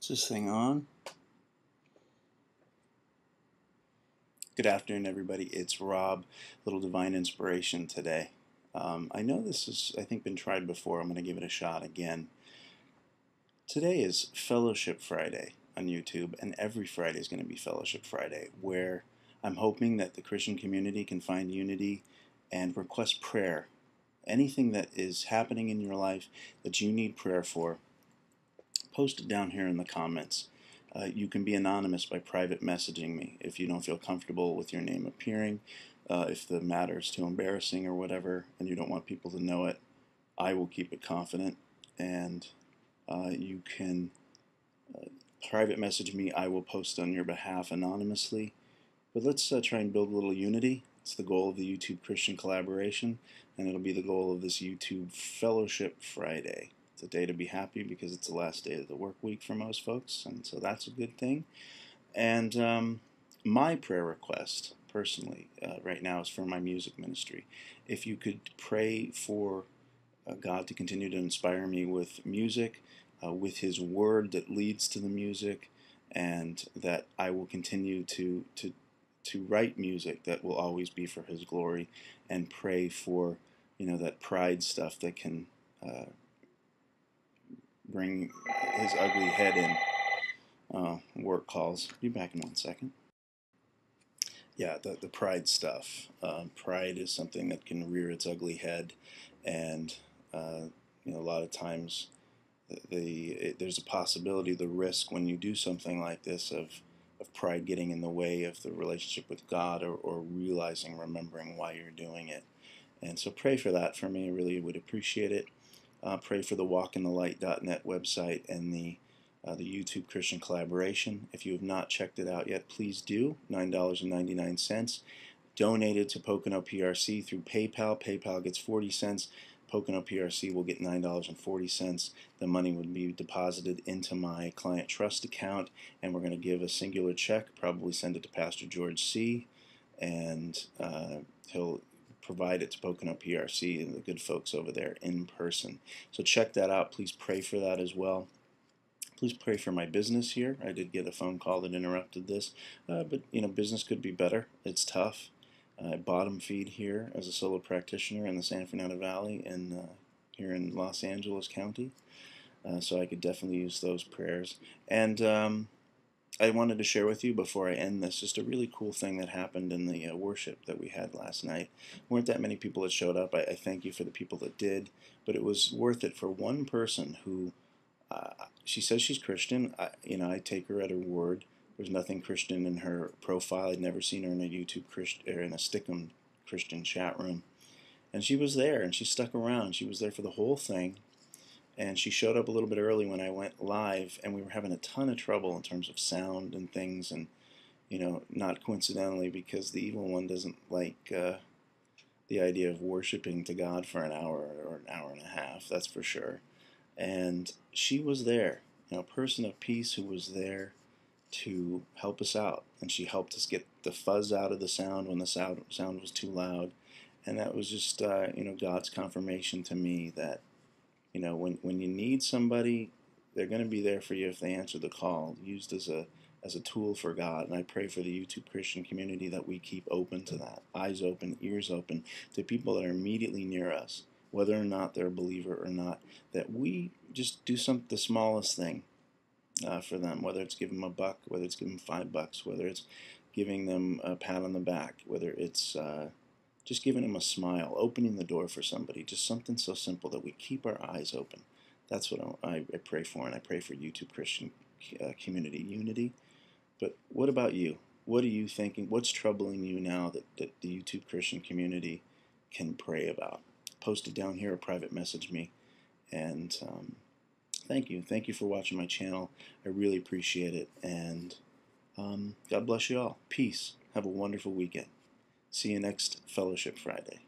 Is this thing on? Good afternoon, everybody. It's Rob, Little Divine Inspiration today. I know this has, I think, been tried before. I'm going to give it a shot again. Today is Fellowship Friday on YouTube, and every Friday is going to be Fellowship Friday, where I'm hoping that the Christian community can find unity and request prayer. Anything that is happening in your life that you need prayer for, post it down here in the comments. You can be anonymous by private messaging me if you don't feel comfortable with your name appearing. If the matter is too embarrassing or whatever and you don't want people to know it, I will keep it confident, and you can private message me. I will post on your behalf anonymously. But let's try and build a little unity. It's the goal of the YouTube Christian collaboration, and it'll be the goal of this YouTube Fellowship Friday. It's a day to be happy because it's the last day of the work week for most folks, and so that's a good thing. And my prayer request, personally, right now is for my music ministry. If you could pray for God to continue to inspire me with music, with His Word that leads to the music, and that I will continue to write music that will always be for His glory, and pray for that pride stuff that can bring his ugly head in. Work calls. Be back in 1 second. Yeah, the pride stuff. Pride is something that can rear its ugly head, and a lot of times there's a possibility, the risk when you do something like this of pride getting in the way of the relationship with God, or realizing, remembering why you're doing it. And so pray for that for me. I really would appreciate it. Pray for the walkinthelight.net website and the YouTube Christian collaboration. If you have not checked it out yet, please do. $9.99. Donated to Pocono PRC through PayPal. PayPal gets 40 cents. Pocono PRC will get $9.40. The money would be deposited into my client trust account, and we're going to give a singular check, probably send it to Pastor George C., and he'll provide it to Pocono PRC and the good folks over there in person. So check that out. Please pray for that as well. Please pray for my business here. I did get a phone call that interrupted this, but business could be better. It's tough. I bottom feed here as a solo practitioner in the San Fernando Valley and here in Los Angeles County, so I could definitely use those prayers. And I wanted to share with you before I end this just a really cool thing that happened in the worship that we had last night. Weren't that many people that showed up. I thank you for the people that did, but it was worth it for one person who she says she's Christian. I take her at her word. There's nothing Christian in her profile. I'd never seen her in a YouTube Christian or in a Stickum Christian chat room, and she was there and she stuck around. She was there for the whole thing. And she showed up a little bit early when I went live, and we were having a ton of trouble in terms of sound and things, and not coincidentally, because the evil one doesn't like the idea of worshiping to God for an hour or an hour and a half, that's for sure. And she was there, a person of peace who was there to help us out, and she helped us get the fuzz out of the sound when the sound was too loud, and that was just God's confirmation to me that when you need somebody, they're going to be there for you if they answer the call, used as a tool for God. And I pray for the YouTube Christian community that we keep open to that, eyes open, ears open, to people that are immediately near us, whether or not they're a believer or not, that we just do the smallest thing for them, whether it's give them $1, whether it's give them $5, whether it's giving them a pat on the back, whether it's just giving them a smile, opening the door for somebody, just something so simple that we keep our eyes open. That's what I pray for, and I pray for YouTube Christian community unity. But what about you? What are you thinking? What's troubling you now that the YouTube Christian community can pray about? Post it down here or private message me. And thank you. Thank you for watching my channel. I really appreciate it. And God bless you all. Peace. Have a wonderful weekend. See you next Fellowship Friday.